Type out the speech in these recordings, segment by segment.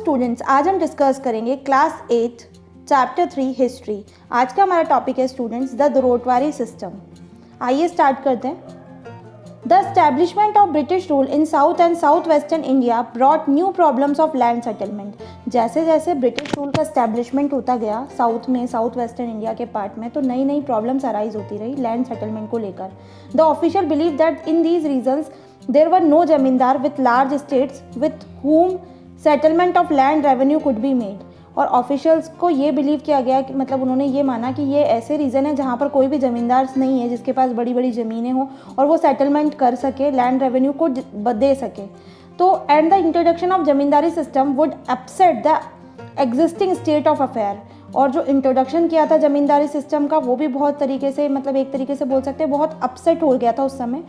Students, आज हम discuss करेंगे क्लास 8 चैप्टर 3 हिस्ट्री। आज का हमारा टॉपिक है स्टूडेंट्स द रोटवारी सिस्टम। आइए स्टार्ट करते हैं। The establishment of British rule in south and south western India brought new problems of land settlement. जैसे जैसे ब्रिटिश रूल का एस्टैब्लिशमेंट होता गया साउथ में, साउथ वेस्टर्न इंडिया के पार्ट में, तो नई नई प्रॉब्लम्स अराइज होती रही लैंड सेटलमेंट को लेकर। The official believe that in these regions there were no zamindar with large states with whom settlement of land revenue could be made. और ऑफिशियल्स को ये बिलीव किया गया कि मतलब उन्होंने ये माना कि ये ऐसे रीज़न है जहाँ पर कोई भी ज़मींदार नहीं है जिसके पास बड़ी बड़ी ज़मीनें हों और वो सेटलमेंट कर सके, लैंड रेवेन्यू को दे सके। तो and the introduction of zamindari system would upset the existing state of affair. और जो इंट्रोडक्शन किया था जमींदारी सिस्टम का वो भी बहुत तरीके से, मतलब एक तरीके से बोल सकते हैं बहुत अपसेट हो गया था उस समय।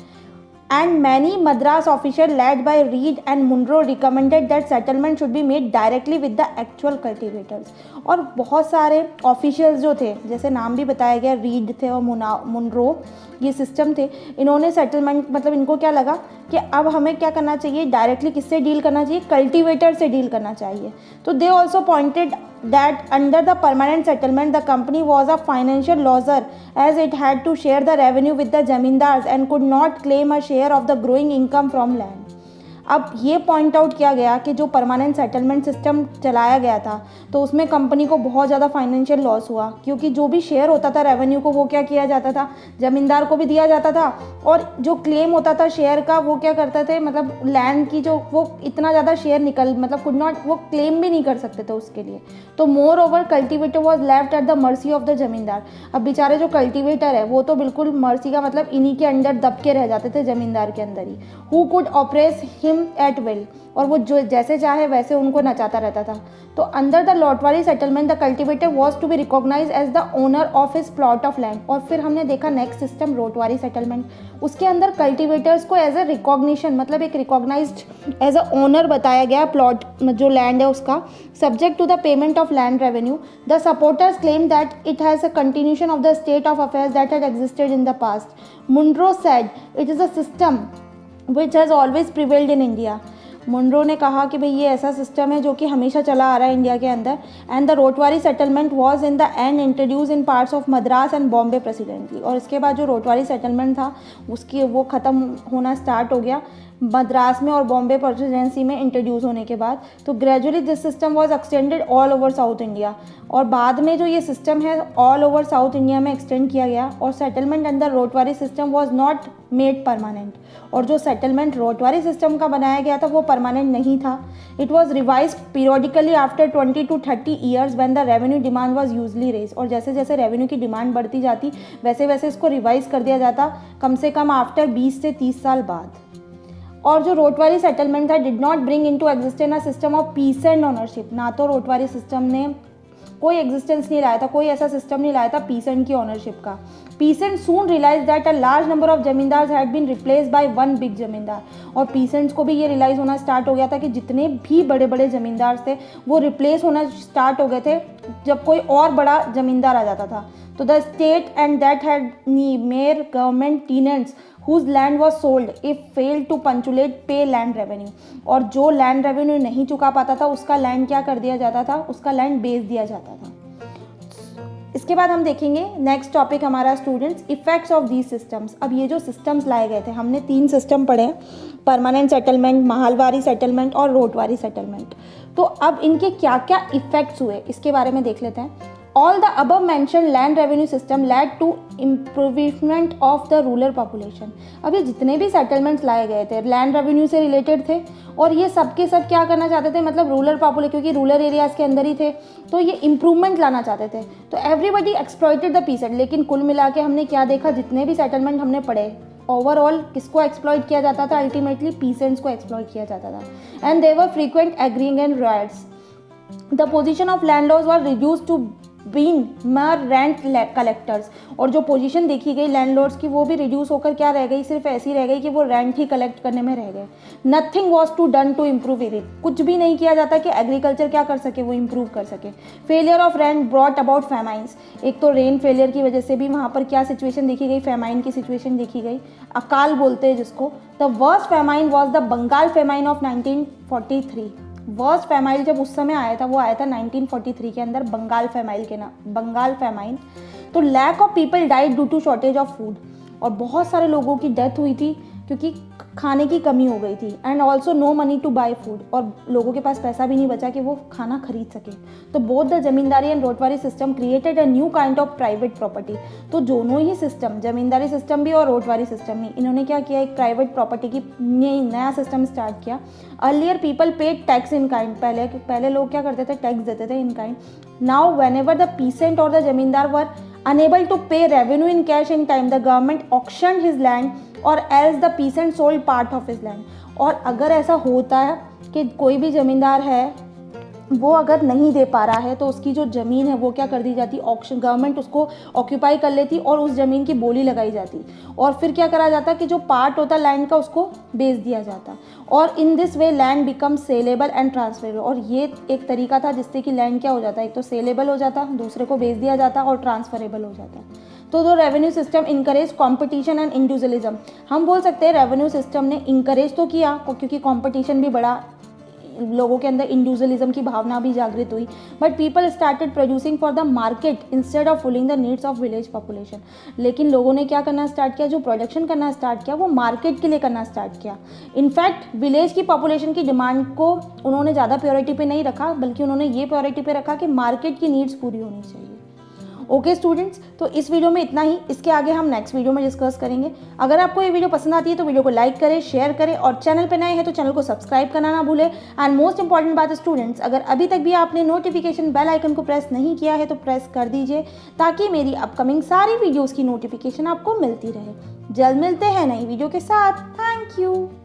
And many Madras officials led by Reed and Munro recommended that settlement should be made directly with the actual cultivators। और बहुत सारे ऑफिशियल्स जो थे, जैसे नाम भी बताया गया, रीड थे और मुनरो, ये सिस्टम थे, इन्होंने सेटलमेंट मतलब इनको क्या लगा कि अब हमें क्या करना चाहिए, डायरेक्टली किससे डील करना चाहिए, कल्टीवेटर से डील करना चाहिए। तो they also pointed that under the permanent settlement the company was a financial loser as it had to share the revenue with the zamindars and could not claim a share of the growing income from land। अब ये point out किया गया कि जो permanent settlement system चलाया गया था तो उसमें कंपनी को बहुत ज़्यादा फाइनेंशियल लॉस हुआ, क्योंकि जो भी शेयर होता था रेवेन्यू को वो क्या किया जाता था, ज़मींदार को भी दिया जाता था, और जो क्लेम होता था शेयर का वो क्या करते थे, मतलब लैंड की जो वो इतना ज़्यादा शेयर मतलब कुड नॉट, वो क्लेम भी नहीं कर सकते थे उसके लिए। तो more over cultivator was left at the mercy of the जमींदार। अब बेचारे जो कल्टिवेटर है वो तो बिल्कुल मर्सी का मतलब इन्हीं के अंडर दब के रह जाते थे, जमींदार के अंदर ही। Who could operate him at will, और वो जो जैसे चाहे वैसे उनको नचाता रहता था। तो under the ryotwari settlement the cultivator was to be recognise as the owner of his plot of land. और फिर हमने देखा नेक्स्ट सिस्टम रोटवारी सेटलमेंट, उसके अंदर कल्टिवेटर्स को एज अ रिकॉग्निशन, मतलब एक रिकॉग्नाइज्ड एज अ ओनर बताया गया प्लॉट जो लैंड है उसका, subject to the payment of land revenue. The supporters claim that it has a continuation of the state of affairs that had existed in the past. Munro said it is a system which has always prevailed in India. Munro ने कहा कि भाई ये ऐसा system है जो कि हमेशा चला आ रहा है इंडिया के अंदर। And the ryotwari settlement was in the end introduce in parts of Madras and Bombay presidency. और इसके बाद जो रोटवारी सेटलमेंट था उसकी वो ख़त्म होना स्टार्ट हो गया मद्रास में और बॉम्बे प्रेसिडेंसी में इंट्रोड्यूस होने के बाद। तो gradually this system was extended all over south India, और बाद में जो ये सिस्टम है ऑल ओवर साउथ इंडिया में एक्सटेंड किया गया। और settlement under ryotwari system was not made permanent. और जो सेटलमेंट रोटवारी सिस्टम का बनाया गया था वो परमानेंट नहीं था। It was revise periodically after 20 to 30 years when the revenue demand was usually raise. और जैसे जैसे रेवेन्यू की डिमांड बढ़ती जाती वैसे वैसे इसको रिवाइज कर दिया जाता, कम से कम आफ्टर 20 से 30 साल बाद। और जो रोटवारी सेटलमेंट था did not bring into existence a system of pheasant ownership. ना तो रोटवारी सिस्टम ने कोई एग्जिस्टेंस नहीं लाया था, कोई ऐसा सिस्टम नहीं लाया था पीसेंट की ओनरशिप का। Peasant soon realise that a large number of zamindar had been replace by one big zamindar. और पीसेंट्स को भी ये रियलाइज होना स्टार्ट हो गया था कि जितने भी बड़े बड़े जमींदार थे वो रिप्लेस होना स्टार्ट हो गए थे जब कोई और बड़ा जमींदार आ जाता था। तो the state and that had mayor government tenants whose land was sold if failed to punctuate pay land revenue। और जो लैंड रेवेन्यू नहीं चुका पाता था उसका लैंड क्या कर दिया जाता था, उसका लैंड बेच दिया जाता था। इसके बाद हम देखेंगे नेक्स्ट टॉपिक हमारा students effects of these systems. अब ये जो सिस्टम्स लाए गए थे, हमने 3 सिस्टम पढ़े, परमानेंट सेटलमेंट, महलवारी सेटलमेंट और रोटवारी सेटलमेंट। तो अब इनके क्या क्या इफेक्ट्स हुए इसके बारे में देख लेते हैं। All the above mentioned land revenue system led to improvement of the rural population। अब ये जितने भी सेटलमेंट्स लाए गए थे लैंड रेवेन्यू से रिलेटेड थे, और ये सब के सब क्या करना चाहते थे, मतलब रूरल पॉपुलेशन, क्योंकि रूरल एरियाज़ के अंदर ही थे तो ये इम्प्रूवमेंट लाना चाहते थे। तो एवरीबडी एक्सप्लॉइटेड द पीसेंट। लेकिन कुल मिला के हमने क्या देखा, जितने भी सेटलमेंट हमने पढ़े ओवरऑल किसको एक्सप्लॉइट किया जाता था, अल्टीमेटली पीसेंट्स को एक्सप्लॉइट किया जाता था। And there were frequent agrarian riots. The position of landlords were reduce to been mere rent collectors. और जो पोजीशन देखी गई लैंडलॉर्ड्स की वो भी रिड्यूस होकर क्या रह गई, सिर्फ ऐसी रह गई कि वो रेंट ही कलेक्ट करने में रह गए। Nothing was to done to improve it. कुछ भी नहीं किया जाता कि एग्रीकल्चर क्या कर सके, वो इम्प्रूव कर सके। Failure of rent brought about famines. एक तो रेन फेलियर की वजह से भी वहाँ पर क्या सिचुएशन देखी गई, फेमाइन की सिचुएशन देखी गई, अकाल बोलते हैं जिसको। The worst famine was the Bengal famine of 1943। Worst famine जब उस समय आया था वो आया था 1943 के अंदर, बंगाल फेमाइन। तो lakh of people died due to shortage of food, और बहुत सारे लोगों की डेथ हुई थी क्योंकि खाने की कमी हो गई थी। And also no money to buy food, और लोगों के पास पैसा भी नहीं बचा कि वो खाना खरीद सके। तो both the zamindari and ryotwari system created a new kind of private property. तो दोनों ही सिस्टम, जमींदारी सिस्टम भी और रोटवारी सिस्टम भी, इन्होंने क्या किया, एक प्राइवेट प्रॉपर्टी की नया सिस्टम स्टार्ट किया। Earlier people paid tax in kind, पहले लोग क्या करते थे, टैक्स देते थे in kind. Now when ever the pheasant और द जमींदार वर unable to pay revenue in cash in time, the government auctioned his land or else the peasant sold part of his land। और अगर ऐसा होता है कि कोई भी ज़मींदार है वो अगर नहीं दे पा रहा है तो उसकी जो ज़मीन है वो क्या कर दी जाती, ऑक्शन, गवर्नमेंट उसको ऑक्यूपाई कर लेती और उस ज़मीन की बोली लगाई जाती, और फिर क्या करा जाता कि जो पार्ट होता लैंड का उसको बेच दिया जाता। और in this way land become saleable and transferable. और ये एक तरीका था जिससे कि लैंड क्या हो जाता, एक तो सेलेबल हो जाता, दूसरे को बेच दिया जाता, और ट्रांसफरेबल हो जाता। तो जो revenue system encourage competition and individualism, हम बोल सकते हैं रेवेन्यू सिस्टम ने इंकरेज तो किया क्योंकि कॉम्पिटिशन भी बढ़ा, लोगों के अंदर इंडिविजुअलिज्म की भावना भी जागृत हुई, but people started producing for the market instead of फुलिंग the needs of village population. लेकिन लोगों ने क्या करना स्टार्ट किया, जो प्रोडक्शन करना स्टार्ट किया वो मार्केट के लिए करना स्टार्ट किया। इनफैक्ट विलेज की पॉपुलेशन की डिमांड को उन्होंने ज़्यादा प्रायोरिटी पे नहीं रखा, बल्कि उन्होंने ये प्रायोरिटी पे रखा कि मार्केट की नीड्स पूरी होनी चाहिए। ओके स्टूडेंट्स, तो इस वीडियो में इतना ही, इसके आगे हम नेक्स्ट वीडियो में डिस्कस करेंगे। अगर आपको ये वीडियो पसंद आती है तो वीडियो को लाइक करें, शेयर करें, और चैनल पर नए हैं तो चैनल को सब्सक्राइब करना ना भूलें। एंड मोस्ट इंपॉर्टेंट बात स्टूडेंट्स, अगर अभी तक भी आपने नोटिफिकेशन बेल आइकन को प्रेस नहीं किया है तो प्रेस कर दीजिए, ताकि मेरी अपकमिंग सारी वीडियोज़ की नोटिफिकेशन आपको मिलती रहे। जल्द मिलते हैं नई वीडियो के साथ। Thank you.